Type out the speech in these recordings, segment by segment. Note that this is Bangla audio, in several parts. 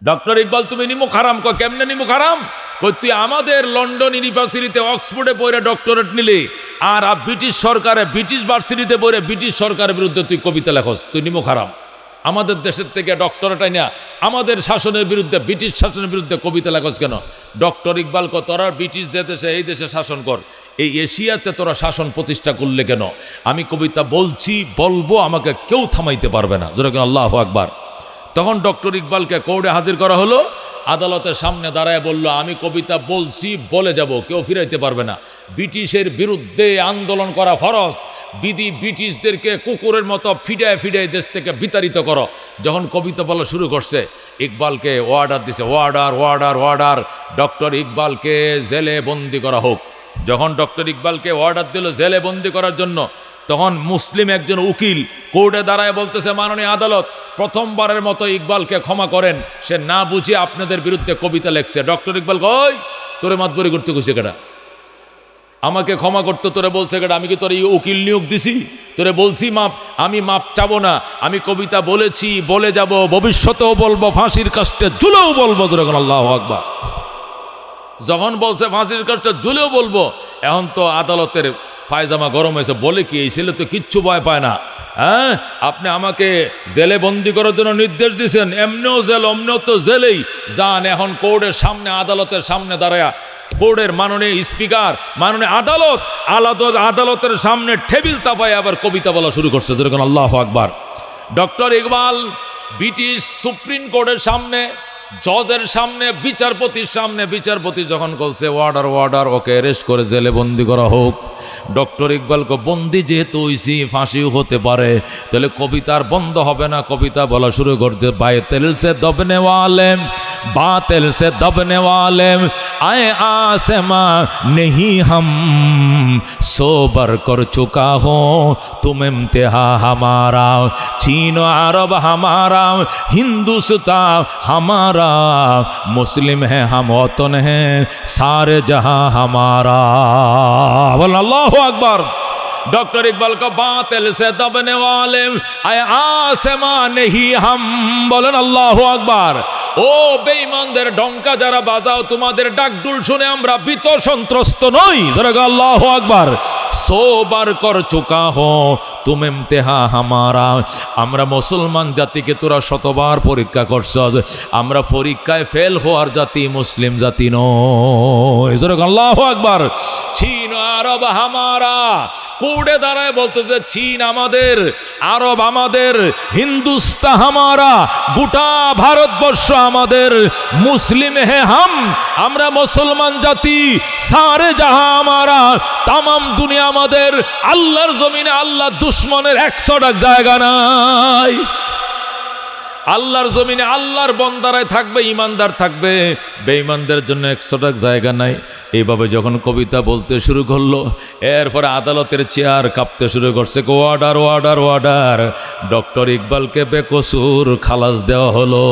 ডক্টর ইকবাল তুমি নিমুখ হারাম, কেমনে নিমুখ হারাম? তুই আমাদের লন্ডন ইউনিভার্সিটিতে অক্সফোর্ডে পড়ে ডক্টরেট নিলি, আর ব্রিটিশ সরকারে ব্রিটিশ ভার্সিটিতে পড়ে ব্রিটিশ সরকারের বিরুদ্ধে তুই কবিতা লেখস, তুই নিমুখ হারাম। আমাদের দেশের থেকে ডক্টরেট আইনা আমাদের শাসনের বিরুদ্ধে, ব্রিটিশ শাসনের বিরুদ্ধে কবিতা লেখস কেন? ডক্টর ইকবাল তোরা ব্রিটিশ যে দেশে, এই দেশে শাসন কর, এই এশিয়াতে তোরা শাসন প্রতিষ্ঠা করলে কেন? আমি কবিতা বলছি, বলবো, আমাকে কেউ থামাইতে পারবে না। যেরকম আল্লাহু আকবার। তখন ডক্টর ইকবালকে কোর্টে হাজির করা হলো। আদালতের সামনে দাঁড়ায় বলল, আমি কবিতা বলছি, বলে যাব, কেউ ফিরাইতে পারবে না। ব্রিটিশের বিরুদ্ধে আন্দোলন করা ফরজ, ব্রিটিশদেরকে কুকুরের মতো ফিডায় ফিডায় দেশ থেকে বিতাড়িত করো। যখন কবিতা বলা শুরু করছে, ইকবালকে অর্ডার দিছে, অর্ডার অর্ডার অর্ডার, ডক্টর ইকবালকে জেলে বন্দি করা হোক। যখন ডক্টর ইকবালকে অর্ডার দিল জেলে বন্দি করার জন্য, তখন মুসলিম একজন উকিল কোর্টে দাঁড়ায় বলতেছে, মাননীয় আদালত, প্রথমবারের মতো ইকবালকে ক্ষমা করেন, সে না বুঝে আপনাদের বিরুদ্ধে কবিতা লেখছে। ডক্টর ইকবাল কই, তোরে মাতবরি করতে খুশি কেডা? আমাকে ক্ষমা করতে তোরে বলছে কেডা? আমি কি তোর এই উকিল নিয়োগ দিছি? তোরে বলছি মাপ, আমি মাপ চাবো না। আমি কবিতা বলেছি, বলে যাব, ভবিষ্যতেও বলবো, ফাঁসির কাস্টে ঝুলেও বলবো। যখন আল্লাহু আকবার, যখন বলছে ফাঁসির কাস্টে ঝুলেও বলবো, এখন তো আদালতের পায়জামা গরম হয়েছে। বলে কি, এই ছেলে তো কিচ্ছু ভয় পায় না। হ্যাঁ, আপনি আমাকে জেলে বন্দি করার জন্য নির্দেশ দিয়েছেন, এমনিও জেল, অমনিও তো জেলেই যান। এখন কোর্টের সামনে, আদালতের সামনে দাঁড়ায়া, কোর্টের মাননীয় স্পিকার, মাননীয় আদালতের সামনে টেবিল তাপায় আবার কবিতা বলা শুরু করছে। যেরকম আল্লাহু আকবার। ডক্টর ইকবাল ব্রিটিশ সুপ্রিম কোর্টের সামনে, জজের সামনে, বিচারপতির সামনে, বিচারপতি যখন বলছে অর্ডার অর্ডার, ওকে অ্যারেস্ট করে জেলে বন্দি করা হোক। ডক্টর ইকবালকে বন্দি যেহেতু হইছি, ফাঁসিও হতে পারে, তাহলে কবিতার বন্ধ হবে না। কবিতা বলা শুরু করতে, বাতিল সে দবনে ওয়ালে, বাতিল সে দবনে ওয়ালে, আয়ে आसमा नहीं हम सोबर कर चुका हो तुम इम्तिहा हमारा, चीन अरब हमारा, हिंदुस्तान हमारा, मुस्लिम है हम वतन है सारे जहां हमारा। अल्लाहु अकबर। डॉक्टर इकबाल को बातिल से दबने वाले आए आसमा नहीं हम, बोलेन अल्लाहु अकबर। ও বেঈমানদের ডঙ্কা যারা বাজাও, তোমাদের ডাকডুল শুনে আমরা ভীত সন্ত্রস্ত নই। আল্লাহু আকবার। সোবার কর চুকা হো তুম ইমতিহা হামারা, আমরা মুসলমান জাতিকে তোরা শতবার পরীক্ষা করছ, আমরা পরীক্ষায় ফেল হওয়ার জাতি, মুসলিম জাতি নয়। আল্লাহু আকবার। চীন আরব হামারা, কোর্টে দাঁড়ায় বলতে, চীন আমাদের, আরব আমাদের, হিন্দুস্তান হামারা, গোটা ভারতবর্ষ আমাদের, মুসলিম হে হাম, আমরা মুসলমান জাতি, সারে জাহা আমারা, তামাম দুনিয়া আমাদের। আল্লাহর জমিনে আল্লাহ দুশ্মনের 100টা জায়গা নাই। আল্লাহর জমিনে আল্লাহর বন্দারায় থাকবে, ইমানদার থাকবে, বেঈমানদের জন্য 100টা জায়গা নাই। এইভাবে যখন কবিতা বলতে শুরু করলো, এরপরে আদালতের চেয়ার কাঁপতে শুরু করছে। অর্ডার অর্ডার অর্ডার, ডক্টর ইকবালকে বেকসুর খালাস দেওয়া হলো।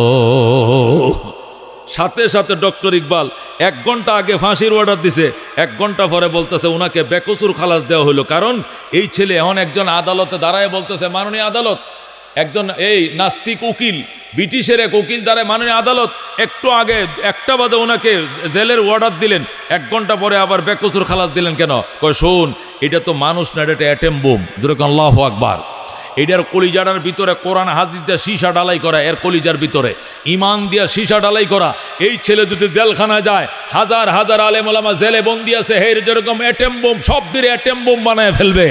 সাথে সাথে ডক্টর ইকবাল 1 ঘন্টা আগে ফাঁসির অর্ডার দিছে, 1 ঘন্টা পরে বলতেছে ওনাকে বেকসুর খালাস দেওয়া হলো। কারণ এই ছেলে এখন একজন আদালতে দাঁড়ায় বলতেছে, মাননীয় আদালত, একজন এই নাস্তিক উকিল, ব্রিটিশের এক উকিল দাঁড়ায়, মাননীয় আদালত, একটু আগে 1টা বাজে ওনাকে জেলের অর্ডার দিলেন, 1 ঘন্টা পরে আবার বেকসুর খালাস দিলেন কেন? কয় শোন, এটা তো মানুষ না, এটা অ্যাটম বোম। যেরকম আল্লাহু আকবার। এটার কলিজাটার ভিতরে কোরআন হাদিস দিয়ে সীসা ডালাই করা, এর কলিজার ভিতরে ইমান দিয়া সীসা ডালাই করা। এই ছেলে যদি জেলখানা যায়, হাজার হাজার আলেম ওলামা জেলে বন্দি আছে, হের যেরকম অ্যাটম বোম, সব দিয়ে অ্যাটম বোম বানায় ফেলবে,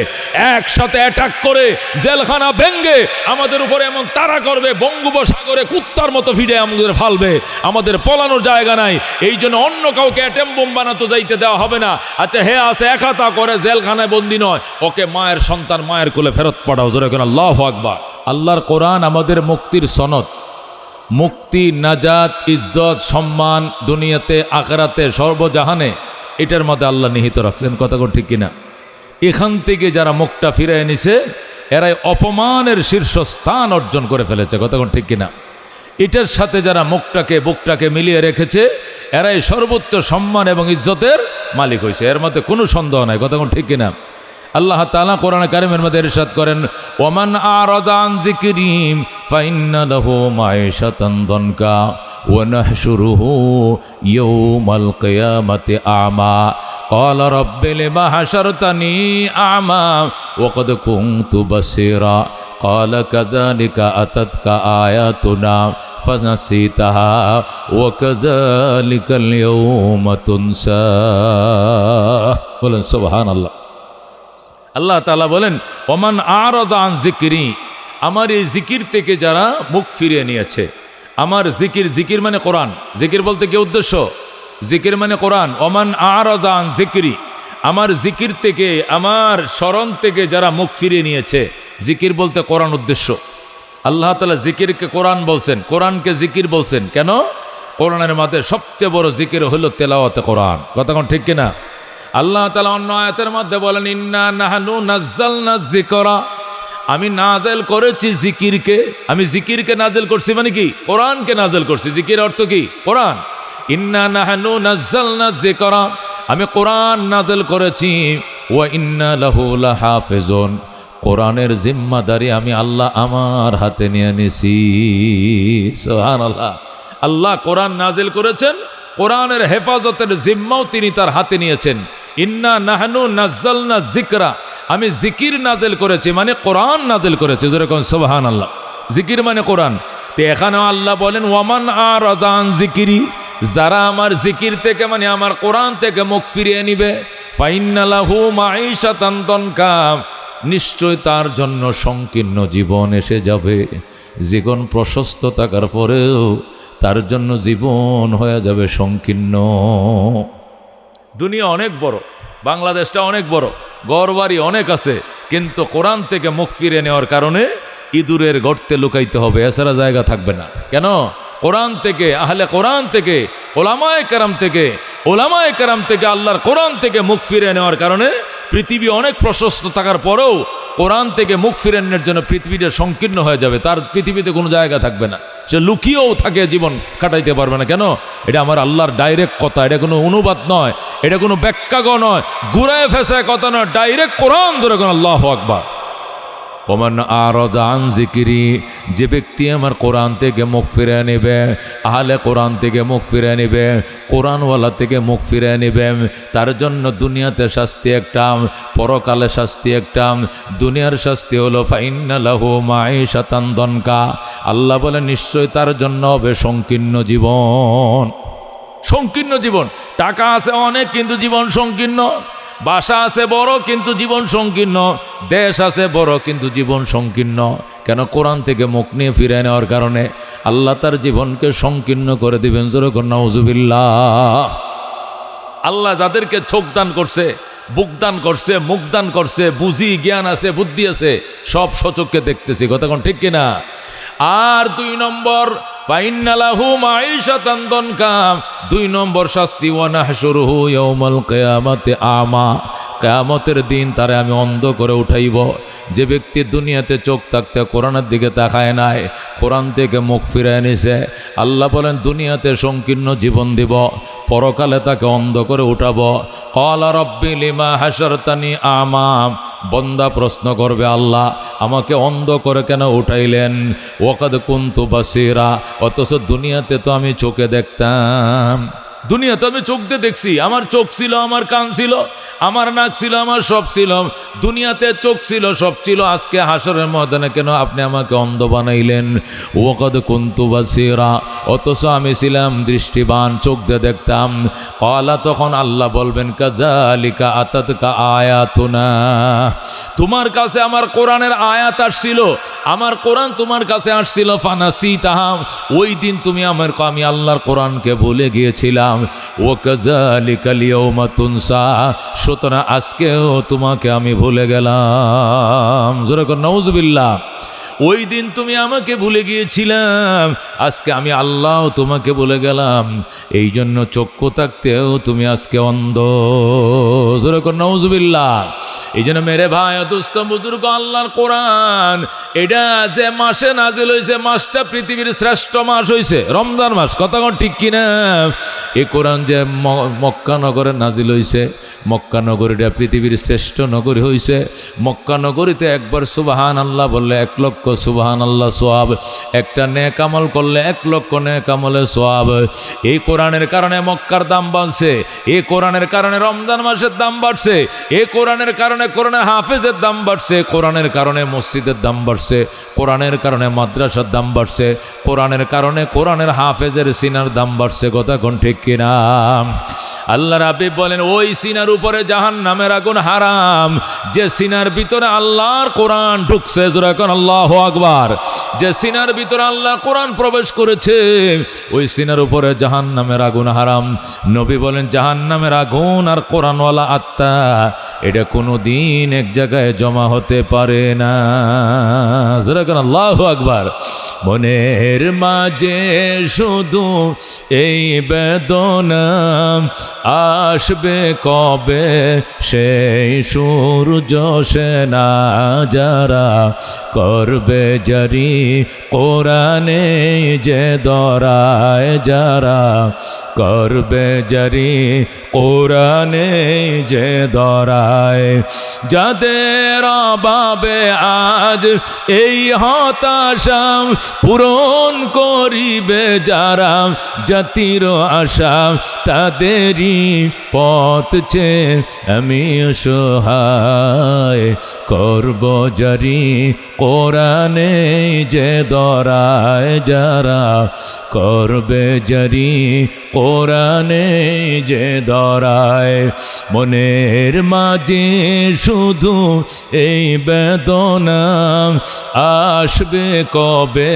একসাথে অ্যাটাক করে জেলখানা ভেঙ্গে আমাদের উপরে এমন তাড়া করবে, বঙ্গোপসাগরে কুত্তার মতো ফিরে আমাদের ফালবে, আমাদের পলানোর জায়গা নাই। এই জন্য অন্য কাউকে অ্যাটম বোম বানাতে যাইতে দেওয়া হবে না। আচ্ছা, হে আছে একাতা করে জেলখানায় বন্দি নয়, ওকে মায়ের সন্তান মায়ের কোলে ফেরত পাঠাও। জোরে কেন আল্লাহু আকবার। আল্লাহর কোরআন আমাদের মুক্তির সনদ, মুক্তি, নাজাত, ইজ্জত, সম্মান দুনিয়াতে আখিরাতে সর্বজাহানে, এটার মধ্যে আল্লাহ নিহিত রাখছেন। কথা কোন ঠিক কিনা? এখান থেকে যারা মুখটা ফিরিয়ে নিছে, এরাই অপমানের শীর্ষস্থান অর্জন করে ফেলেছে। কথা কোন ঠিক কিনা? এটার সাথে যারা বুকটাকে মিলিয়ে রেখেছে, এরাই সর্বোচ্চ সম্মান এবং ইজ্জতের মালিক হয়েছে, এর মধ্যে কোনো সন্দেহ নাই। কথা কোন ঠিক কিনা? আল্লাহ তাআলা কোরআন কারীমের মধ্যে ইরশাদ করেন, ওমান আরাদা আন যিকরি ফাইন্না লাহু মাঈশাতান দনকা ওয়া নাহশুরুহু ইয়াওমাল কিয়ামাতি আমা ক্বালা রাব্বি লিমা হাশারতানি আমা ওয়া ক্বাদ কুনতু বাসীরা ক্বালা কাযালিকা আতাতকা আয়াতুনা ফানাসিতাহা ওয়া কাযালিকাল ইয়াওমা তুনসা। বলেন সুবহানাল্লাহ। আল্লাহ তাআলা বলেন, ওমান আরাদা আন যিকরি, আমার এই জিকির থেকে যারা মুখ ফিরিয়ে নিয়েছে। আমার জিকির মানে কোরআন। জিকির বলতে কি উদ্দেশ্য? জিকির মানে কোরআন। ওমান আরাদা আন যিকরি, আমার জিকির থেকে, আমার স্মরণ থেকে যারা মুখ ফিরিয়ে নিয়েছে। জিকির বলতে কোরআন উদ্দেশ্য। আল্লাহ তাআলা জিকিরকে কোরআন বলছেন, কোরআনকে জিকির বলছেন। কেন? কোরআনের মধ্যে সবচেয়ে বড় জিকির হলো তেলাওয়াতে কোরআন। কথা কোন ঠিক কিনা? আল্লাহ তাআলা অন্য আয়াতের মধ্যে বলেন, ইন্না নাহনু নাযালনা যিকরা, আমি নাযিল করেছি জিকিরকে। আমি জিকিরকে নাযিল করছি মানে কি? কোরআনকে নাযিল করছি। জিকির অর্থ কি? কোরআন। ইন্না নাহনু নাযালনা যিকরা, আমি কোরআন নাযিল করেছি। ওয়া ইন্না লাহু লাহাফিজুন, কোরআনের জিম্মাদারি আমি আল্লাহ আমার হাতে নিয়ে নিছি। সুবহানাল্লাহ। আল্লাহ কোরআন নাযিল করেছেন, কোরআনের হেফাজতের জিম্মাও তিনি তার হাতে নিয়েছেন। ইন্না নাহনু নাযালনা যিকরা, আমি জিকির নাযিল করেছি মানে কোরআন নাযিল করেছি। যেরকম সুবহানাল্লাহ। জিকির মানে কোরআন। তো এখানেও আল্লাহ বলেন, ওয়ামান আরাদা আন যিকরি, যারা আমার জিকির থেকে মানে আমার কোরআন থেকে মুখ ফিরিয়ে নিবে, ফাইন্না লাহু মাঈশাতান দনকা, নিশ্চয় তার জন্য সংকীর্ণ জীবন এসে যাবে। জীবন প্রশস্ত থাকার পরেও তার জন্য জীবন হয়ে যাবে সংকীর্ণ। দুনিয়া অনেক বড়, বাংলাদেশটা অনেক বড়, ঘরবাড়ি অনেক আছে, কিন্তু কোরআন থেকে মুখ ফিরে নেওয়ার কারণে ইঁদুরের গর্তে লুকাইতে হবে, এছাড়া জায়গা থাকবে না। কেন? কোরআন থেকে, আহলে কোরআন থেকে, ওলামায়ে কেরাম থেকে, আল্লাহর কোরআন থেকে মুখ ফিরে নেওয়ার কারণে পৃথিবী অনেক প্রশস্ত থাকার পরেও কোরআন থেকে মুখ ফিরে নেওয়ার জন্য পৃথিবীটা সংকীর্ণ হয়ে যাবে। তার পৃথিবীতে কোনো জায়গা থাকবে না, সে লুকিয়েও থাকে, জীবন কাটাইতে পারবে না। কেন? এটা আমার আল্লাহর ডাইরেক্ট কথা, এটা কোনো অনুবাদ নয়, এটা কোনো ব্যাখ্যাগ নয়, ঘুরায় ফেসায় কথা নয়, ডাইরেক্ট কোরআন ধরে কোন। আল্লাহু আকবার। ওমান আরাদা আন যিকরি, যে ব্যক্তি আমার কোরআন থেকে মুখ ফিরে নেবে, আহলে কোরআন থেকে মুখ ফিরে নেবে, কোরআনওয়ালা থেকে মুখ ফিরে নেবে, তার জন্য দুনিয়াতে শাস্তি একটা, পরকালে শাস্তি একটা। দুনিয়ার শাস্তি হলো ফাইন্না লাহু মাঈশাতান দনকা, আল্লাহ বলে নিশ্চয় তার জন্য হবে সংকীর্ণ জীবন। সংকীর্ণ জীবন। টাকা আছে অনেক কিন্তু জীবন সংকীর্ণ, বাসা আছে বড় কিন্তু জীবন সংকীর্ণ, দেশ আছে বড় কিন্তু জীবন সংকীর্ণ। কেন? কোরআন থেকে মুখ নিয়ে ফিরে নেওয়ার কারণে আল্লাহ তার জীবনকে সংকীর্ণ করে দিবেন। যেরকম নাউজুবিল্লাহ। আল্লাহ যাদেরকে চোখ দান করছে, বুক দান করছে, মুখ দান করছে, বুঝি জ্ঞান আছে, বুদ্ধি আছে, সব সচক্ষে দেখতেছি। কথা কোন ঠিক কিনা? আর 2 নম্বর, ফাইন্না লাহু মাঈশাতান দনকা, 2 নম্বর শাস্তি, ওয়া নাহশুরুহু ইয়াওমাল কিয়ামাতি আমা, কিয়ামতের দিন তারে আমি অন্ধ করে উঠাইব। যে ব্যক্তি দুনিয়াতে চোখ থাকতে কোরআনের দিকে তাকায় নাই, কোরআন থেকে মুখ ফিরিয়ে নিছে, আল্লাহ বলেন দুনিয়াতে সংকীর্ণ জীবন দিব, পরকালে তাকে অন্ধ করে উঠাবো। ক্বালা রাব্বি লিমা হাশারতানি আমা, বন্দা প্রশ্ন করবে, আল্লাহ আমাকে অন্ধ করে কেন উঠাইলেন? ওয়া কাদ কুনতু বাসীরা, অথচ দুনিয়াতে তো আমি চোখে দেখতাম। দুনিয়াতে আমি চোখ দিয়ে দেখছি, আমার চোখ ছিল, আমার কান ছিল, আমার নাক ছিল, আমার সব ছিল, দুনিয়াতে চোখ ছিল, সব ছিল। আজকে হাসরের ময়দানে কেন আপনি আমাকে অন্ধ বানাইলেন? ওয়া কাদ কুনতু বাসীরা, অথচ আমি ছিলাম দৃষ্টিবান, চোখ দিয়ে দেখতাম। ক্বালা, তখন আল্লাহ বলবেন, কাযালিকা আতাতকা আয়াতুনা, তোমার কাছে আমার কোরআনের আয়াত আসছিল, আমার কোরআন তোমার কাছে আসছিল, ফানাসিতাহা, ওই দিন তুমি আমি আল্লাহর কোরআনকে ভুলে গিয়েছিলাম। ওয়া কাযালিকাল ইয়াওমা তুনসা, সুতরাং আজকেও তোমাকে আমি ভুলে গেলাম। জোরে কর নাউজুবিল্লাহ। ওই দিন তুমি আমাকে ভুলে গিয়েছিলাম, আজকে আমি আল্লাহ তোমাকে বলে গেলাম, এই জন্য চক্ষু থাকতেও তুমি আজকে অন্ধ। নাউজুবিল্লাহ। এই জন্য মেরে ভাই দুস্থ বুজুর্গ, আল্লাহর কোরআন এটা যে মাসে নাজিল হয়েছে, মাসটা পৃথিবীর শ্রেষ্ঠ মাস হয়েছে রমজান মাস। কথা কোন ঠিক কিনা? এই কোরআন যে মক্কা নগরে নাজিল হয়েছে, মক্কা নগরীটা পৃথিবীর শ্রেষ্ঠ নগরী হয়েছে। মক্কা নগরীতে একবার সুবহান আল্লাহ বললে 1 লক্ষ সুবহান আল্লাহ সোয়াব, একটা নেক আমল করলে 1 লক্ষ নেক আমলে সোয়াব। এই কোরআনের কারণে মক্কার দাম বাড়ছে, এই কোরআনের কারণে রমজান মাসের দাম বাড়ছে, এই কোরআনের কারণে কোরআনের হাফেজের দাম বাড়ছে, কোরআনের কারণে মসজিদের দাম বাড়ছে, কোরআনের কারণে মাদ্রাসার দাম বাড়ছে, কোরআনের কারণে কোরআনের হাফেজের সিনার দাম বাড়ছে। কথা কোন ঠিক কিনা? আল্লাহর হাবিব বলেন ওই সিনার উপরে জাহান্নামের আগুন হারাম, যে সিনার ভিতরে আল্লাহর কোরআন ঢুকছে। জোরে কোন আল্লাহু আকবার। যে সিনার ভিতরে আল্লাহর কোরআন প্রবেশ করেছে, ওই সিনার উপরে জাহান্নামের আগুন হারাম। নবী বলেন জাহান্নামের আগুন আর কোরআনওয়ালা আত্মা এটা কোনো দিন এক জায়গায় জমা হতে পারে না। জোরে কোন আল্লাহু আকবার। মনের মাঝে শুধু এই বেদনা, আসবে কবে সেই সূর্য সেনা, যারা করবে জারি কোরআনে যে দরায়, যারা করবে জারি কোরআনে যে দরায়, যাদের অভাবে আজ এই হতাশা পূরণ করিবে যারা, জাতির আশা তাদেরই পথ চেয়ে আমি অসহায়, করব জারি কোরআনে যে দরায়, যারা করবে জারি কোরআনে যে দরায়। মনের মাঝে শুধু এই বেদনা, আসবে কবে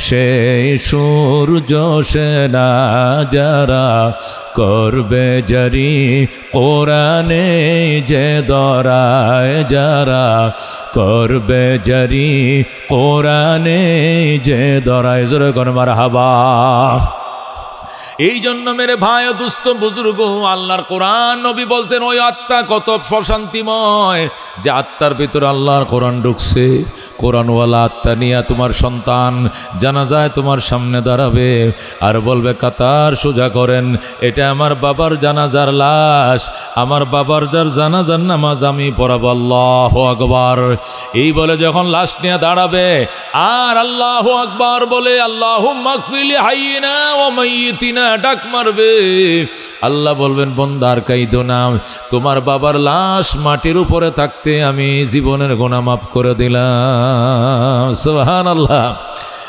সেই সূর্য সেনা, যারা করবে জারি কোরআনে যে দরায়, যারা করবে জারি কোরআনে যে দরায়। জোরে কোন মারহাবা। এই জন্য মেরে ভাই দুস্থ বুজুর্গ, আল্লাহর কোরআন নবী বলছেন ওই আত্মা কত প্রশান্তিময়, যে আত্মার ভিতরে আল্লাহর কোরআন ঢুকছে। কোরআনওয়ালা আত্মা নিয়ে তোমার সন্তান জানাজায় তোমার সামনে দাঁড়াবে আর বলবে কাতার সোজা করেন, এটা আমার বাবার জানাজার লাশ, আমার বাবার যার জানাজার নামাজ আমি পড়াবো। আল্লাহু আকবার। এই বলে যখন লাশ নিয়ে দাঁড়াবে আর আল্লাহু আকবার বলে আল্লাহুম্মা গফির হাইয়িনা ওয়া মাইয়িতিনা ডাক মারবে, আল্লাহ বলবেন বন্দার কাইদো না, তোমার বাবার লাশ মাটির উপরে থাকতে আমি জীবনের গুনাহ মাফ করে দিলাম। সুবহানাল্লাহ।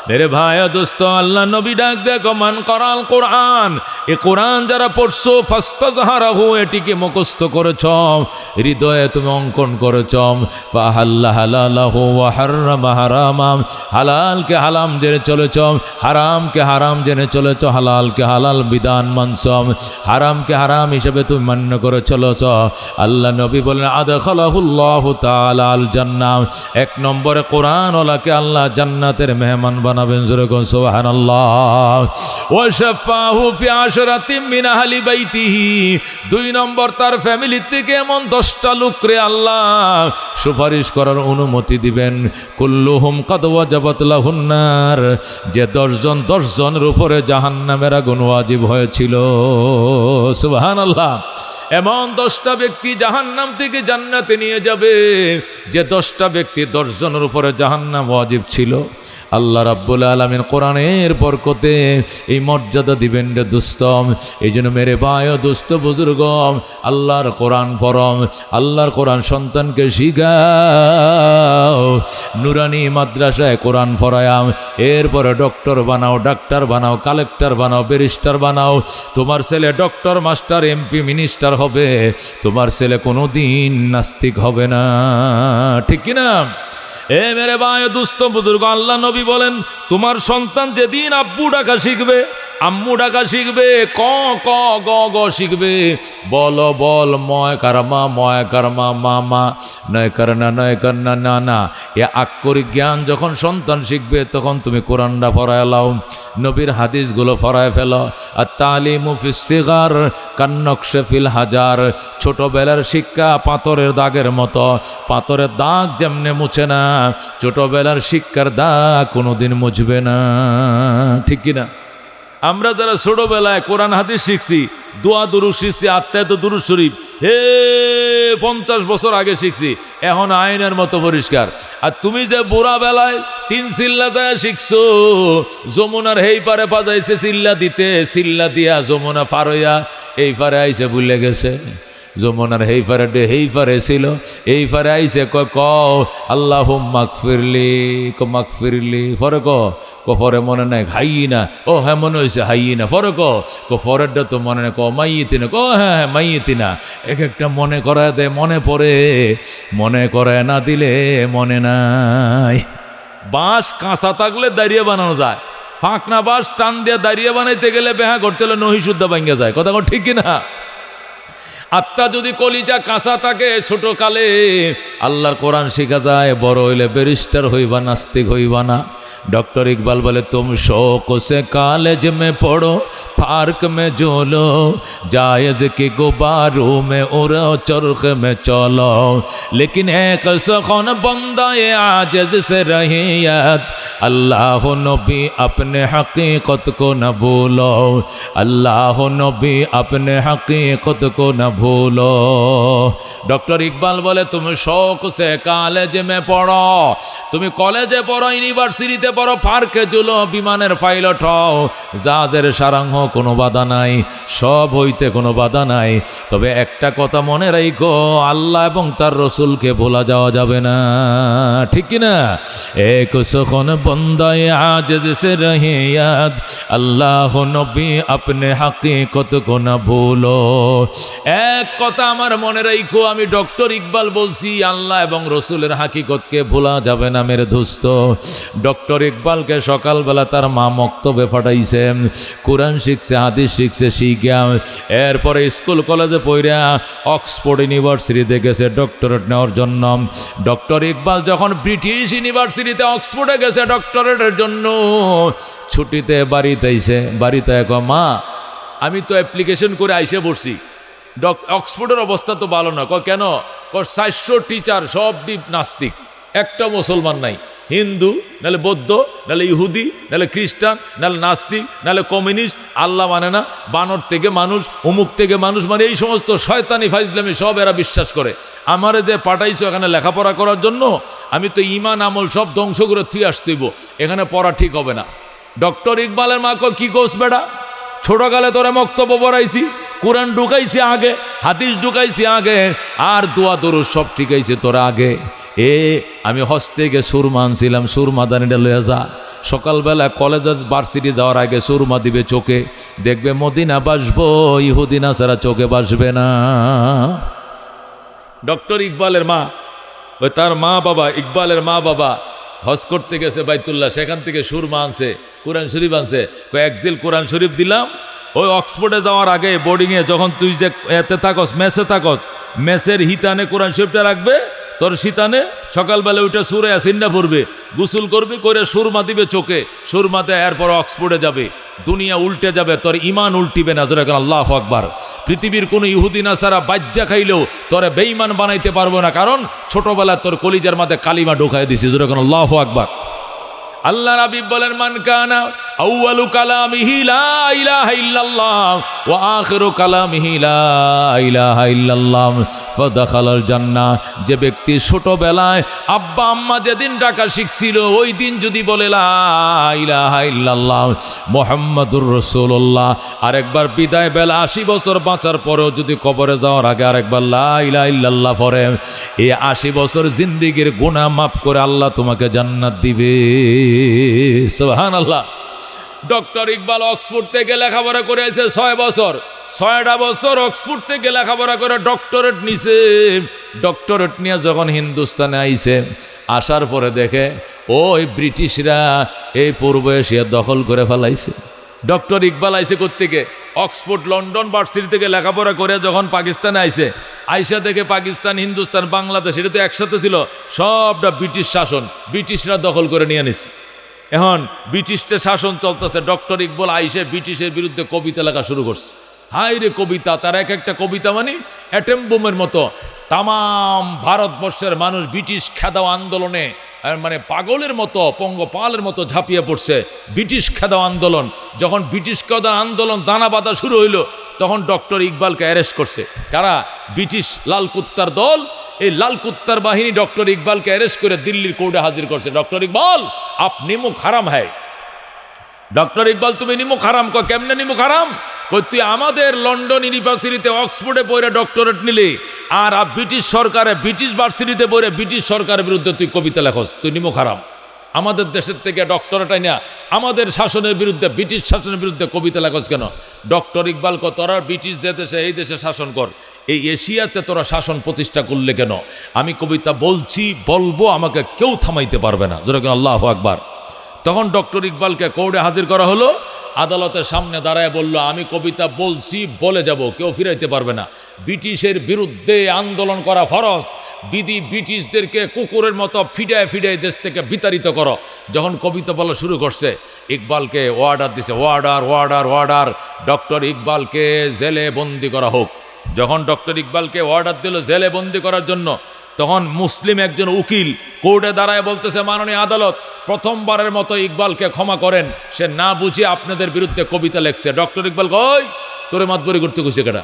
मेरे भाई दोस्तों, अल्लाह नबी डाक देखो मान कराल कुरान, ए कुरान जरा पढ़ছো ফাস্তাজহারাহু, এটিকে মুখস্থ করেছ, হৃদয়ে তুমি অঙ্কন করেছ, ফাহাল্লা হালালাহু ওয়া হারামা হারামা, হালালকে হারাম জেনে চলেছ, হারামকে হারাম জেনে চলেছ, হালালকে হালাল বিধান মানছ, হারামকে হারাম হিসেবে তুমি মান্য করে চলেছ। আল্লাহ নবী বলেন আদখালাহুল্লাহু তাআলা আল জান্নাহ, 1 নম্বরে কোরআন ওয়ালাকে আল্লাহ জান্নাতের মেহমান বানাবেন। জোরে কোন সুবহানাল্লাহ। ওয়া শাফাহু ফি আশরাতিন মিন আহলি বাইতিহি, 2 নম্বর তার ফ্যামিলি থেকে এমন 10টা লোকরে আল্লাহ সুপারিশ করার অনুমতি দিবেন। কুল্লুহুম কাদ ওয়াজাবাত লাহুন নার, যে 10 জনের উপরে জাহান্নামের আগুন ওয়াজিব হয়েছিল। সুবহানাল্লাহ। এমন 10টা ব্যক্তি জাহান্নাম থেকে জান্নাতে নিয়ে যাবে, যে 10টা ব্যক্তি 10 জনের উপরে জাহান্নাম ওয়াজিব ছিল। আল্লাহ রাব্বুল আলামিন কোরআনের বরকতে এই মর্যাদা দিবেন রে দুস্তম। এই জন্য মেরে ভাই ও দুস্থ বুজুর্গ, আল্লাহর কোরআন পড়ম, আল্লাহর কোরআন সন্তানকে শিখাও, নুরানি মাদ্রাসায় কোরআন পড়ায়াম, এরপরে ডক্টর বানাও, ডাক্তার বানাও, কালেক্টর বানাও, ব্যারিস্টার বানাও। তোমার ছেলে ডক্টর, মাস্টার, এমপি, মিনিস্টার হবে, তোমার ছেলে কোনো দিন নাস্তিক হবে না। ঠিক কিনা? এ মেরে ভাই দুস্থ বুজুর্গ, আল্লাহ নবী বলেন তোমার সন্তান যেদিন আব্বু ডাকা শিখবে, আম্মু ডাকা শিখবে, ক ক গ গ শিখবে, বল বল ময় কারমা মামা, নয় করনা না না। এ আক্ষরিক জ্ঞান যখন সন্তান শিখবে তখন তুমি কোরআনটা পড়ায় লাও, নবীর হাদিসগুলো পড়ায় ফেলো। আর তালিমু ফিস সিগার কান্নকশে ফিল হাজার, ছোটবেলার শিক্ষা পাথরের দাগের মতো, পাথরের দাগ যেমনে মুছে না, ছোটবেলার শিক্ষার দাগ কোনোদিন মুছবে না, ঠিক কিনা? আমরা যারা ছোটবেলায় কোরআন হাদিস শিখছি, দোয়া দুরূদ শিখছি, আত্মায়ত দুরূদ শরীফ 50 বছর আগে শিখছি, এখন আইনের মতো পরিষ্কার। আর তুমি যে বুড়া বেলায় 3 চিল্লা যায় শিখছো, যমুনার হেই পারে বাজাইছে চিল্লা দিতে, চিল্লা দিয়া যমুনা পার হইয়া এই পারে আইসে ভুলে গেছে। যমুনার হেই পারে ছিল, এই পারে আইসে ক আল্লাহুম্মা মাগফিরলি, পরে ক পরে মনে নাই হাইয়িনা, ও হ্যাঁ মনে হয়েছে হাইয়িনা, পরে ক পরেরটা তো মনে নেই, মাইয়িতিনা, হ্যাঁ মাইয়িতিনা। এক একটা মনে করায় দেয়, মনে পড়ে, মনে করায় না দিলে মনে নাই। বাঁশ কাঁচা থাকলে দাঁড়িয়ে বানানো যায়, ফাঁকনা বাঁশ টান দিয়ে দাঁড়িয়ে বানাইতে গেলে বেহা করতে হলে নহিশুদ্ধা ভাঙ্গা যায়, কথা ঠিক কিনা? আত্মা যদি কলিজা কাঁচা থাকে ছোটকালে, আল্লাহর কোরআন শেখা যায়, বড় হইলে ব্যারিস্টার হইবা, নাস্তিক হইবা না। डॉक्टर इकबाल बोले तुम शौक से कॉलेज में पढ़ो, पार्क में झूलो, जायज़ के गुब्बारों में उड़ो, चरख में चलो, लेकिन एक सखन बंदा ये आजिज़ से रहियत, अल्लाह नबी अपने हकीकत को न भूलो, अल्लाह नबी अपने हकीकत को न भूलो। डॉक्टर इकबाल बोले तुम शौक से कॉलेज में पढ़ो, तुम कॉलेजे पढ़ो, यूनिवर्सिटी বড় পার্কে জুলো, বিমানের পাইলট হও, জাহাজের সারাংহ কোনো বাধা নাই, সব হইতে কোনো বাধা নাই। তবে একটা কথা মনে রাখো, আল্লাহ এবং তার রসুলকে ভোলা যাওয়া যাবে না, ঠিক কিনা? এক সখন বন্দায়ে আজিজ সে রহিয়াত, আল্লাহ নবী আপনি হাকিকত কো না ভুলো। এক কথা আমার মনে রাখো, আমি ডক্টর ইকবাল বলছি, আল্লাহ এবং রসুলের হাকিকতকে ভোলা যাবে না মেরে দোস্ত। ডক্টর ইকবালকে সকালবেলা তার মা মক্তবে পাঠাইছে, কোরআন শিখছে, হাদিস শিখছে, শিখা এরপরে স্কুল কলেজে পড়া অক্সফোর্ড ইউনিভার্সিটিতে গেছে ডক্টরেট নেওয়ার জন্য। ডক্টর ইকবাল যখন ব্রিটিশ ইউনিভার্সিটিতে অক্সফোর্ডে গেছে ডক্টরেটের জন্য, ছুটিতে বাড়িতে আইছে, বাড়িতে এক মা আমি তো অ্যাপ্লিকেশন করে আইসে পড়ছি, অক্সফোর্ডের অবস্থা তো ভালো না। কেন? 400 টিচার সব ডিপ নাস্তিক, একটা মুসলমান নাই, হিন্দু নাহলে বৌদ্ধ নাহলে ইহুদি নাহলে খ্রিস্টান নাহলে নাস্তিক নাহলে কমিউনিস্ট, আল্লাহ মানে না, বানর থেকে মানুষ, অমুক থেকে মানুষ, মানে এই সমস্ত শয়তানি ফাইজলামি সব এরা বিশ্বাস করে। আমারে যে পাঠাইছো এখানে লেখাপড়া করার জন্য, আমি তো ইমান আমল সব ধ্বংস করে তুই আসতেইব, এখানে পড়া ঠিক হবে না। ডক্টর ইকবালের মা কি কোস বেড়া, ছোটকালে তোরা বক্তব্য পড়াইছি, কোরআন ঢুকাইছি আগে, হাদিস ঢুকাইছি আগে, আর দোয়া দরুদ সব ঠিকাইছে তোরা আগে। আমি হস্তে গিয়ে সুরমা আনছিলাম, সুরমা দানিটা লইয়া যা, সকালবেলা কলেজে ভার্সিটি যাওয়ার আগে সুরমা দিবে চোখে, দেখবে মদিনা বাসবো, ইহুদিনা ছাড়া চোখে বাসবে না। ডক্টর ইকবালের মা, ওই তার মা বাবা, ইকবালের মা বাবা হজ করতে গেছে বাইতুল্লাহ, সেখান থেকে সুরমা আনছে, কোরআন শরীফ আনছে, কয়েকজিল কোরআন শরীফ দিলাম। ওই অক্সফোর্ডে যাওয়ার আগে বোর্ডিংয়ে যখন তুই যে এতে থাকস, মেসে থাকস, মেসের হিতানে কোরআন শরীফটা রাখবে তোর শীতানে, সকালবেলা ওইটা সুরে আসিন্না পড়বে, গোসল করবি, করে সুরমা দিবে চোখে, সুরমাতে এরপর অক্সফোর্ডে যাবে, দুনিয়া উল্টে যাবে, তোর ইমান উল্টিবে না। জোরে আল্লাহু আকবার। পৃথিবীর কোনো ইহুদি নাসারা বাজ্জা খাইলেও তোরে বেঈমান বানাইতে পারবো না, কারণ ছোটবেলা তোর কলিজার মাঝে কালিমা ঢোকাই দিছি। জোরে আল্লাহু আকবার। আল্লাহ রাব্বি বলেন মান কানা আউয়ালু কালামিহি লা ইলাহা ইল্লাল্লাহ ওয়া আখিরু কালামিহি লা ইলাহা ইল্লাল্লাহ ফাদাখালাল জান্নাহ। যে ব্যক্তি ছোটবেলায় আব্বা আম্মা যেদিন ডাকা শিখছিল ওই দিন যদি বলে লা ইলাহা ইল্লাল্লাহ মুহাম্মাদুর রাসূলুল্লাহ, আরেকবার বিদায় বেলা 80 বছর বাঁচার পরেও যদি কবরে যাওয়ার আগে আরেকবার লা ইলাহা ইল্লাল্লাহ পড়ে, এই 80 বছর জিন্দেগির গুনাহ মাফ করে আল্লাহ তোমাকে জান্নাত দিবে। সুবহানাল্লাহ। ডক্টর ইকবাল অক্সফোর্ড থেকে লেখাপড়া করে আছে 6 বছর, 6টা বছর অক্সফোর্ড থেকে লেখাপড়া করে ডক্টরেট নিছে। ডক্টরেট নিয়ে যখন হিন্দুস্তানে আইছে, আসার পরে দেখে ওই ব্রিটিশরা এই পূর্ব এশিয়া দখল করে ফেলাইছে। ডক্টর ইকবাল আইসে কোত্থেকে? অক্সফোর্ড লন্ডন ভার্সিটি থেকে লেখাপড়া করে যখন পাকিস্তানে আইসা থেকে পাকিস্তান, হিন্দুস্তান, বাংলাদেশ এটা তো একসাথে ছিল, সবটা ব্রিটিশ শাসন, ব্রিটিশরা দখল করে নিয়ে নিছে। এখন ব্রিটিশদের শাসন চলতেছে, ডক্টর ইকবাল আইসে ব্রিটিশের বিরুদ্ধে কবিতা লেখা শুরু করছে। হাই রে কবিতা, তার এক একটা কবিতা মানে অ্যাটম বোমের মতো। তামাম ভারতবর্ষের মানুষ ব্রিটিশ খেদাও আন্দোলনে মানে পাগলের মতো, পঙ্গপালের মতো ঝাঁপিয়ে পড়ছে। ব্রিটিশ খেদাও আন্দোলন, যখন ব্রিটিশ খেদাও আন্দোলন দানা বাঁধা শুরু হইলো, তখন ডক্টর ইকবালকে অ্যারেস্ট করছে কারা? ব্রিটিশ লাল কুত্তার দল। এই লাল কুত্তার বাহিনী ডক্টর ইকবালকে অ্যারেস্ট করে দিল্লির কোর্টে হাজির করছে। ডক্টর ইকবাল আপ নিমুখ হারাম হ্যায়। ডক্টর ইকবাল তুমি নিমুখ হারাম। কেমনে নিমুখ হারাম? তুই আমাদের লন্ডন ইউনিভার্সিটিতে অক্সফোর্ডে পড়ে ডক্টরেট নিলি, আর ব্রিটিশ সরকারে ব্রিটিশ ভার্সিটিতে পড়ে ব্রিটিশ সরকারের বিরুদ্ধে তুই কবিতা লেখস, তুই নিমুখ হারাম। আমাদের দেশের থেকে ডক্টরেটাই না, আমাদের শাসনের বিরুদ্ধে, ব্রিটিশ শাসনের বিরুদ্ধে কবিতা লেখস কেন? ডক্টর ইকবাল তোরা ব্রিটিশ যে দেশে, এই দেশে শাসন কর, এই এশিয়াতে তোরা শাসন প্রতিষ্ঠা করলে কেন? আমি কবিতা বলছি, বলবো, আমাকে কেউ থামাইতে পারবে না। যেরকম আল্লাহু আকবার। তখন ডক্টর ইকবালকে কোর্টে হাজির করা হলো। আদালতের সামনে দাঁড়ায় বলল, আমি কবিতা বলছি, বলে যাব, কেউ ফিরাইতে পারবে না। ব্রিটিশের বিরুদ্ধে আন্দোলন করা ফরজ। ব্রিটিশদেরকে কুকুরের মতো ফিডায় ফিডায় দেশ থেকে বিতাড়িত করো। যখন কবিতা বলা শুরু করছে, ইকবালকে অর্ডার দিছে, অর্ডার অর্ডার অর্ডার, ডক্টর ইকবালকে জেলে বন্দি করা হোক। যখন ডক্টর ইকবালকে অর্ডার দিল জেলে বন্দি করার জন্য, তখন মুসলিম একজন উকিল কোর্টে দাঁড়ায় বলতেছে, মাননীয় আদালত, প্রথমবারের মতো ইকবালকে ক্ষমা করেন, সে না বুঝে আপনাদের বিরুদ্ধে কবিতা লেখছে। ডক্টর ইকবাল কই, তোরে মাতবরি করতে খুশি কেটা?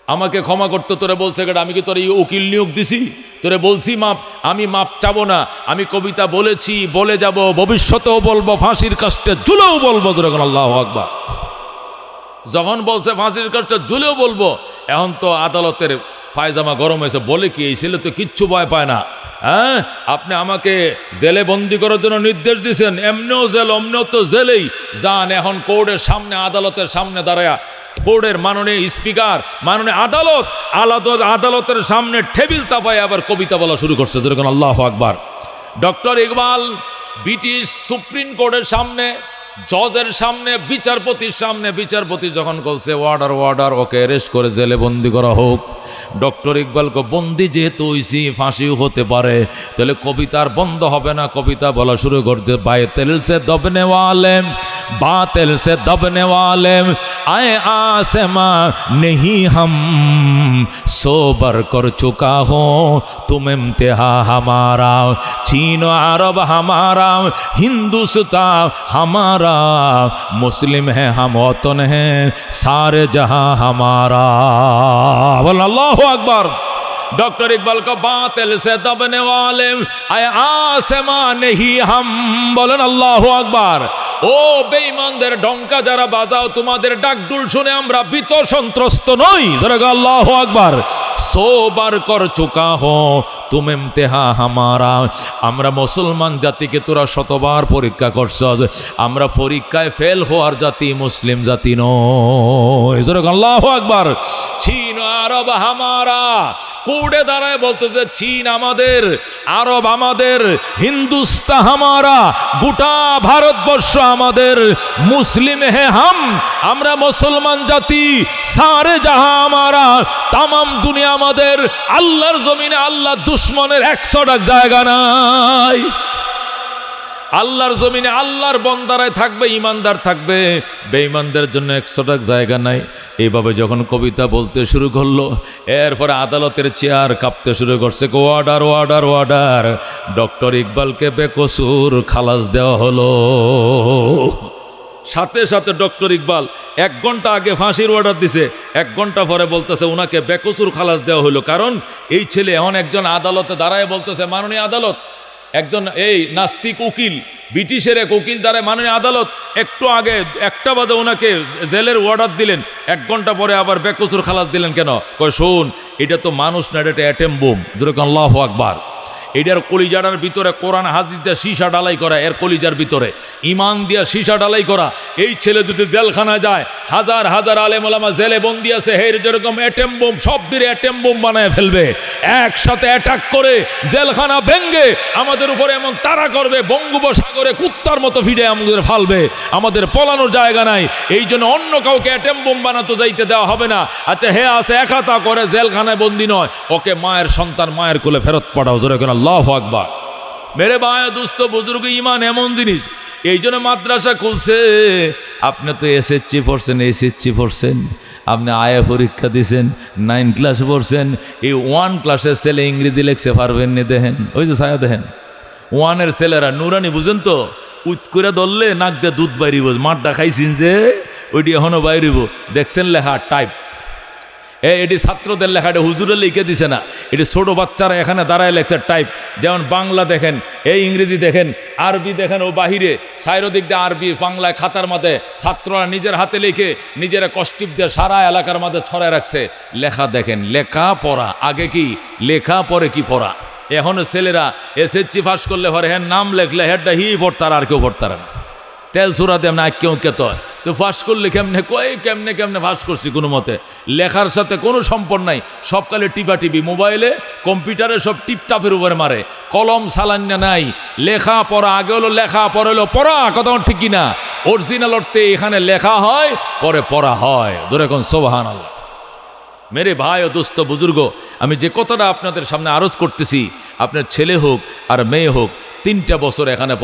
আমাকে ক্ষমা করতে তোরে বলছে কেটা? আমি কি তোর এই উকিল নিয়োগ দিছি? তোরে বলছি মাপ, আমি মাপ চাবো না। আমি কবিতা বলেছি, বলে যাব, ভবিষ্যতেও বলবো, ফাঁসির কাস্টে ঝুলেও বলবো। যখন আল্লাহু আকবার, যখন বলছে ফাঁসির কাস্টে ঝুলেও বলবো, এখন তো আদালতের পায়জামা গরম হয়েছে। বলে কি, এই ছেলে তো কিচ্ছু ভয় পায় না। হ্যাঁ, আপনি আমাকে জেলে বন্দি করার জন্য নির্দেশ দিয়েছেন, এমনিও জেল, অমনিও তো জেলেই যান। এখন কোর্টের সামনে, আদালতের সামনে দাঁড়ায়া কোর্টের মাননীয় স্পিকার, মাননীয় আদালতের সামনে টেবিল তাপায় আবার কবিতা বলা শুরু করছে। যেরকম আল্লাহু আকবার। ডক্টর ইকবাল ব্রিটিশ সুপ্রিম কোর্টের সামনে, জজের সামনে, বিচারপতির সামনে, বিচারপতি যখন বলছে অর্ডার অর্ডার, ওকে অ্যারেস্ট করে জেলে বন্দি করা হোক। ডক্টর ইকবালকে বন্দি যেহেতু হইছি, ফাঁসিও হতে পারে, তাহলে কবিতার বন্ধ হবে না। কবিতা বলা শুরু করতে, বাতিল সে দবনে ওয়ালে, বাতিল সে দবনে ওয়ালে, আয়ে आसमा नहीं हम सोबर कर चुका हो तुम इम्तिहा हमारा, चीन अरब हमारा, हिंदुस्तान हमारा, मुस्लिम है हम वतन है सारे जहां हमारा। बोल अल्लाहु अकबर। डॉक्टर इकबाल को बातिल से दबने वाले आए आसमा नहीं हम। बोलेन अल्लाहु अकबर। ও বেঈমানদের ডঙ্কা যারা বাজাও, তোমাদের ডাকডুল শুনে আমরা ভীত সন্ত্রস্ত নই। আল্লাহু আকবার। সোবার কর চুকা হো তুম ইমতিহা হামারা, আমরা মুসলমান জাতিকে তোরা শতবার পরীক্ষা করছস, আমরা পরীক্ষায় ফেল হওয়ার জাতি, মুসলিম জাতি নয়। আল্লাহু আকবার। চীন আরব হামারা, কোর্টে দাঁড়ায় বলতেছে, চীন আমাদের, আরব আমাদের, হিন্দুস্তান হামারা, গোটা ভারতবর্ষ আমাদের, মুসলিম হে হাম, আমরা মুসলমান জাতি, সারে জাহা আমারা, তামাম দুনিয়া আমাদের। আল্লাহর জমিনে আল্লাহ দুশ্মনের 100টা জায়গা নাই। আল্লাহর জমিনে আল্লাহর বন্দারায় থাকবে, ইমানদার থাকবে, বেঈমানদের জন্য 100টা জায়গা নাই। এইভাবে যখন কবিতা বলতে শুরু করলো, এরপরে আদালতের চেয়ার কাঁপতে শুরু করছে। অর্ডার অর্ডার অর্ডার, ডক্টর ইকবালকে বেকসুর খালাস দেওয়া হলো। সাথে সাথে ডক্টর ইকবাল 1 ঘন্টা আগে ফাঁসির অর্ডার দিছে, 1 ঘন্টা পরে বলতেছে ওনাকে বেকসুর খালাস দেওয়া হলো। কারণ এই ছেলে এখন একজন আদালতে দাঁড়ায় বলতেছে, মাননীয় আদালত, একজন এই নাস্তিক উকিল, ব্রিটিশের এক উকিল দ্বারা, মাননীয় আদালত, একটু আগে 1টা বাজে ওনাকে জেলের অর্ডার দিলেন, 1 ঘন্টা পরে আবার বেকসুর খালাস দিলেন কেন? কয় শোন, এটা তো মানুষ না, এটা অ্যাটম বোম। যেরকম আল্লাহু আকবার। এটার কলিজাটার ভিতরে কোরআন হাদিস দিয়ে সীসা ডালাই করা, এর কলিজার ভিতরে ইমান দিয়া সীসা ডালাই করা। এই ছেলে যদি জেলখানা যায়, হাজার হাজার আলেম ওলামা জেলে বন্দি আছে, হের যেরকম অ্যাটেম বোম সব দিয়ে অ্যাটেম বোম বানায় ফেলবে, একসাথে অ্যাটাক করে জেলখানা ভেঙ্গে আমাদের উপরে এমন তাড়া করবে, বঙ্গোপসাগরে কুত্তার মতো ফিরে আমাদের ফালবে, আমাদের পলানোর জায়গা নাই। এই জন্য অন্য কাউকে অ্যাটেম বোম বানাতে যাইতে দেওয়া হবে না। আচ্ছা হে আছে একাতা করে জেলখানায় বন্দি নয়, ওকে মায়ের সন্তান মায়ের কোলে ফেরত পাঠাও, জোরে কেন আল্লাহু আকবার। মেরে ভাই দুস্থ বুজুর্গ, ইমান এমন জিনিস, এই জন্য মাদ্রাসা খুলছে। আপনি তো এসএসসি পড়ছেন, আপনি আয়া পরীক্ষা দিয়েছেন, 9 ক্লাস পড়ছেন, এই 1 ক্লাসের ছেলে ইংরেজি লেখছে পারবেন নি? দেখেন ওই যে ছায়া দেখেন, 1-এর ছেলেরা নুরানি বুঝেন তো, উত করে ধরলে নাক দিয়ে দুধ বাইরিব, মাঠটা খাইছেন যে ওইটি এখনো বাইরিব। দেখছেন লেখা টাইপ, এটি ছাত্রদের লেখা, এটা হুজুরে লিখে দিছে না, এটি ছোট বাচ্চারা এখানে দাঁড়ায় লেখছে টাইপ। যেমন বাংলা দেখেন, এই ইংরেজি দেখেন, আরবি দেখেন, ও বাহিরে সাইরোদিক দিয়ে আরবি বাংলায় খাতার মধ্যে ছাত্ররা নিজের হাতে লিখে নিজেরা কষ্টিপ দিয়ে সারা এলাকার মধ্যে ছড়ায় রাখছে। লেখা দেখেন, লেখা পড়া, আগে কি লেখা পরে কি পড়া। এখনো ছেলেরা এসএসসি পাস করলে পরে হ্যাঁ নাম লেখলে হেডটা হি পড়তার আর কেউ পড়তার না, তেল চূড়া দেম না কেউ কেত তো ফাঁস করলে কেমনে কয় কেমনে ফাঁস করছি কোনো মতে। লেখার সাথে কোনো সম্পর্ক নাই, সবকালে টিপি মোবাইলে কম্পিউটারে সব টিপটাপের উপরে মারে, কলম সালান্না নাই। লেখা পড়া আগে হলো লেখা, পরে হলো পড়া, কথা ঠিক কিনা? অরিজিনাল অর্থে এখানে লেখা হয়, পরে পড়া হয়, ধরে কোন সুবহানাল্লাহ। মেরে ভাই ও দোস্ত বুজুর্গ, আমি যে কথাটা আপনাদের সামনে আরজ করতেছি, আপনার ছেলে হোক আর মেয়ে হোক, 3টা বছর এখানে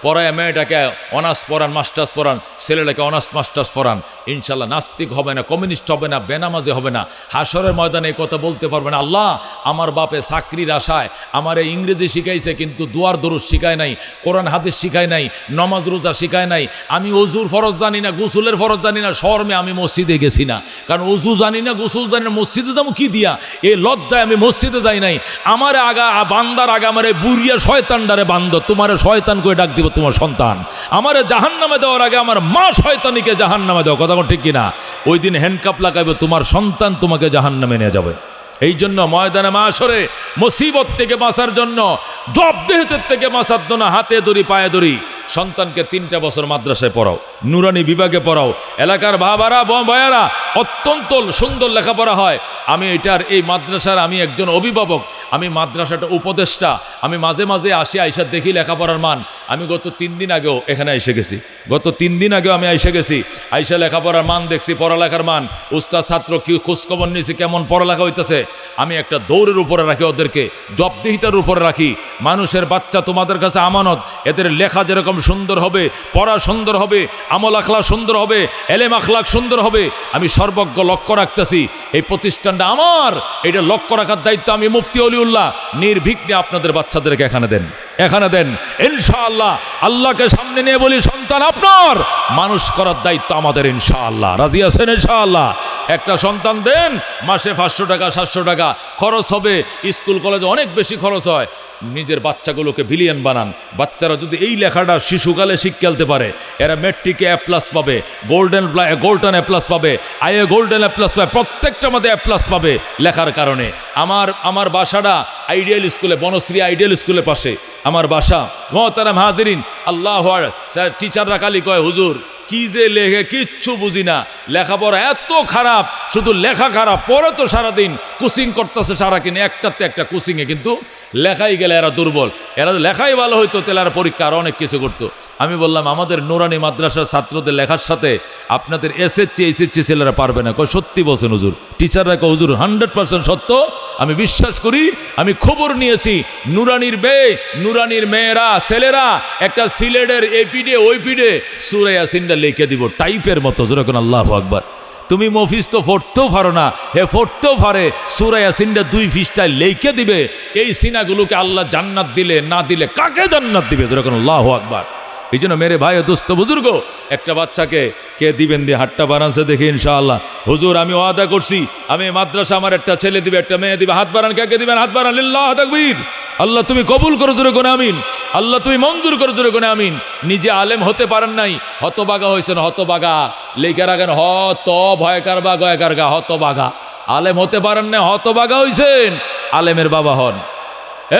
পড়ায় মেয়েটাকে অনার্স পড়ান, মাস্টার্স পড়ান, ছেলেটাকে অনার্স মাস্টার্স পড়ান, ইনশাল্লাহ নাস্তিক হবে না, কমিউনিস্ট হবে না, বেনামাজি হবে না। হাসরের ময়দানে এই কথা বলতে পারবে না, আল্লাহ আমার বাপে চাকরির আশায় আমার ইংরেজি শিখাইছে কিন্তু দুয়ার দরুদ শিখায় নাই, কোরআন হাদিস শিখায় নাই, নমাজ রোজা শিখায় নাই, আমি অজুর ফরজ জানি না, গোসলের ফরজ জানি না, শরমে আমি মসজিদে গেছি না, কারণ অজু জানি না, গোসল জানি না, মসজিদে যাবো কি দিয়া, এই লজ্জায় আমি মসজিদে যাই নাই। আমার আগা বান্দার আগে আমার এই বুড়িয়া শয়তানডারে বান্দ, তোমার শয়তান করে ডাক দিব তোমার সন্তান, আমারে জাহান্নামে দেওয়ার আগে আমার মা শয়তানিকে জাহান্নামে দেওয়া, কথা ঠিক কিনা? ওই দিন হ্যান্ডকাপ লাগাইবে তোমার সন্তান, তোমাকে জাহান্নামে নিয়ে যাবে। এই জন্য ময়দানে মাশরে মুসিবত থেকে বাঁচার জন্য, জবাবদিহিতের থেকে বাঁচার জন্য হাতে ধরি পায়ে ধরি সন্তানকে 3টা বছর মাদ্রাসায় পড়াও, নুরানি বিভাগে পড়াও। এলাকার বাবারা বয়ারা অত্যন্ত সুন্দর লেখাপড়া হয়। আমি এটার এই মাদ্রাসার আমি একজন অভিভাবক, আমি মাদ্রাসাটা উপদেষ্টা, আমি মাঝে মাঝে আসি, আইসা দেখি লেখাপড়ার মান। আমি গত 3 দিন আগেও এখানে এসে গেছি, আমি এসে গেছি, আইসা লেখাপড়ার মান দেখছি, পড়ালেখার মান, উস্তাদ ছাত্র কি খোঁজখবর নিয়েছি, কেমন পড়ালেখা হইতেছে। আমি একটা দৌড়ের উপরে রাখি, ওদেরকে জবাবদিহিতার উপরে রাখি। মানুষের বাচ্চা তোমাদের কাছে আমানত, এদের লেখা যেরকম সুন্দর হবে, পড়া সুন্দর হবে, আমল আখলাক সুন্দর হবে, এলেম আখলাক সুন্দর হবে। আমি সর্বজ্ঞ লক্ষ্য রাখতেছি, এই প্রতিষ্ঠানটা আমার, এটা লক্ষ্য রাখার দায়িত্ব আমি মুফতি অলিউল্লাহ। নির্বিঘ্নে আপনাদের বাচ্চাদেরকে এখানে দেন ইনশাআল্লাহ। আল্লাহকে সামনে নিয়ে বলি, সন্তান আপনার, মানুষ করার দায়িত্ব আমাদের ইনশাআল্লাহ। রাজি আছেন ইনশাআল্লাহ? একটা সন্তান দেন, মাসে 500 টাকা 700 টাকা খরচ হবে, স্কুল কলেজে অনেক বেশি খরচ হয়। নিজের বাচ্চাগুলোকে বিলিয়ন বানান। বাচ্চারা যদি এই লেখাটা শিশুকালে শিখতে পারে, এরা মেট্রিকে A+ পাবে, গোল্ডেন A+ পাবে, আইএ গোল্ডেন A+ পাবে, প্রত্যেকটা মধ্যে A+ পাবে লেখার কারণে। আমার বাসাটা আইডিয়াল স্কুলে, বনশ্রী আইডিয়াল স্কুলের পাশে আমার বাসা। মোহতারাম হাজিরিন, আল্লাহু আকবার। টিচাররা খালি কয়, হুজুর কি যে লেখে কিচ্ছু বুঝি না, লেখাপড়া এত খারাপ, শুধু লেখা খারাপ, পরে তো সারাদিন কোচিং করতেছে সারা কিনে, একটাতে একটা কোচিংয়ে, কিন্তু লেখাই গেলে এরা দুর্বল। এরা লেখাই ভালো হইতো, তাহলে এরা পরীক্ষা আরও অনেক কিছু করতো। আমি বললাম, আমাদের নুরানি মাদ্রাসার ছাত্রদের লেখার সাথে আপনাদের এসএসসি ছেলেরা পারবে না। কয় সত্যি বলছেন হুজুর? টিচাররা কয় হুজুর 100% সত্য, আমি বিশ্বাস করি, আমি খবর নিয়েছি। নুরানির মেয়েরা ছেলেরা একটা সিলেটের এই পিঠে ওই পিঠে সূরা ইয়াসিনটা লিখে দিব টাইপের মতো, যেরকম আল্লাহু আকবার। তুমি মফিজ তো পড়তেও পারো না, পড়তেও পারে, সূরা ইয়াসিনটা 2 পৃষ্ঠায় লিখে দিবে। এই সিনাগুলোকে আল্লাহ জান্নাত দিলে, না দিলে কাকে জান্নাত দিবে, যেরকম আল্লাহু আকবার। এই জন্য মেরে ভাই ও দোস্ত বুজুর্গ, একটা বাচ্চাকে কে দিবেন দিয়ে হাতটা বানাচ্ছে দেখি ইনশাআল্লাহ। হুজুর আমি ওয়াদা করছি, আমি মাদ্রাসা আমার একটা ছেলে দিবে, একটা মেয়ে দিবে। হাত বাড়ান, কে দিবেন? হাত বাড়ান, লিল্লাহু তাকবীর। আল্লাহ তুমি কবুল করো, জোরে কোনে আমিন। আল্লাহ তুমি মঞ্জুর করো, জোরে কোনে আমিন। নিজে আলেম হতে পারেন নাই, হতবাগা হয়েছেন, হতবাগা লেখা রাখেন, ভয়কার বা গয়কার গা, হতবাগা। আলেম হতে পারেন না, হতবাগা হয়েছেন, আলেমের বাবা হন।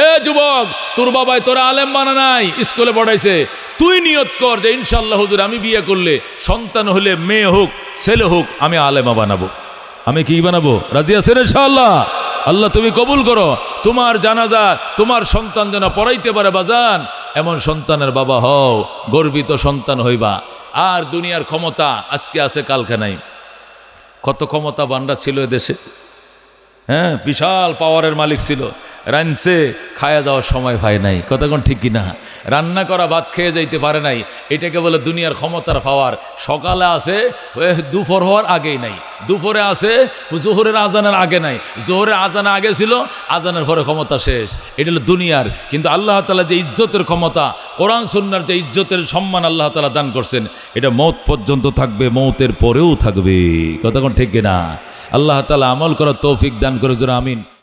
এ যুবক, তোর বাবাই তোরা আলেম বানা নাই, স্কুলে পড়াইছে, তুই নিয়ত কর যে ইনশাল্লাহ হুজুর আমি বিয়ে করলে সন্তান হলে মেয়ে হোক ছেলে হোক আমি আলেমা বানাবো। আমি কি বানাবো? রাজি আছেন ইনশাআল্লাহ? আল্লাহ তুমি কবুল করো। তোমার জানাজা তোমার সন্তান যেন পড়াইতে পারে বাজান, এমন সন্তানের বাবা হও, গর্বিত সন্তান হইবা। আর দুনিয়ার ক্ষমতা আজকে আছে কালকে নাই। কত ক্ষমতা বান্ডা ছিল এদেশে, হ্যাঁ, বিশাল পাওয়ারের মালিক ছিল, রানছে খায়া যাওয়ার সময় পায় নাই। কতক্ষণ ঠিক কিনা? রান্না করা ভাত খেয়ে যাইতে পারে নাই। এটাকে বলে দুনিয়ার ক্ষমতার পাওয়ার। সকালে আছে দুপুর হওয়ার আগেই নাই, দুপুরে আছে জোহরের আজানের আগে নাই, জোহরের আজানের আগে ছিল, আজানের পরে ক্ষমতা শেষ। এটা হলো দুনিয়ার। কিন্তু আল্লাহ তাআলা যে ইজ্জতের ক্ষমতা, কোরআন সুন্নাহর যে ইজ্জতের সম্মান আল্লাহ তাআলা দান করছেন, এটা মওত পর্যন্ত থাকবে, মওতের পরেও থাকবে। কতক্ষণ ঠিক কিনা? আল্লাহ তাআলা আমল করার তৌফিক দান করে জোরে আমিন।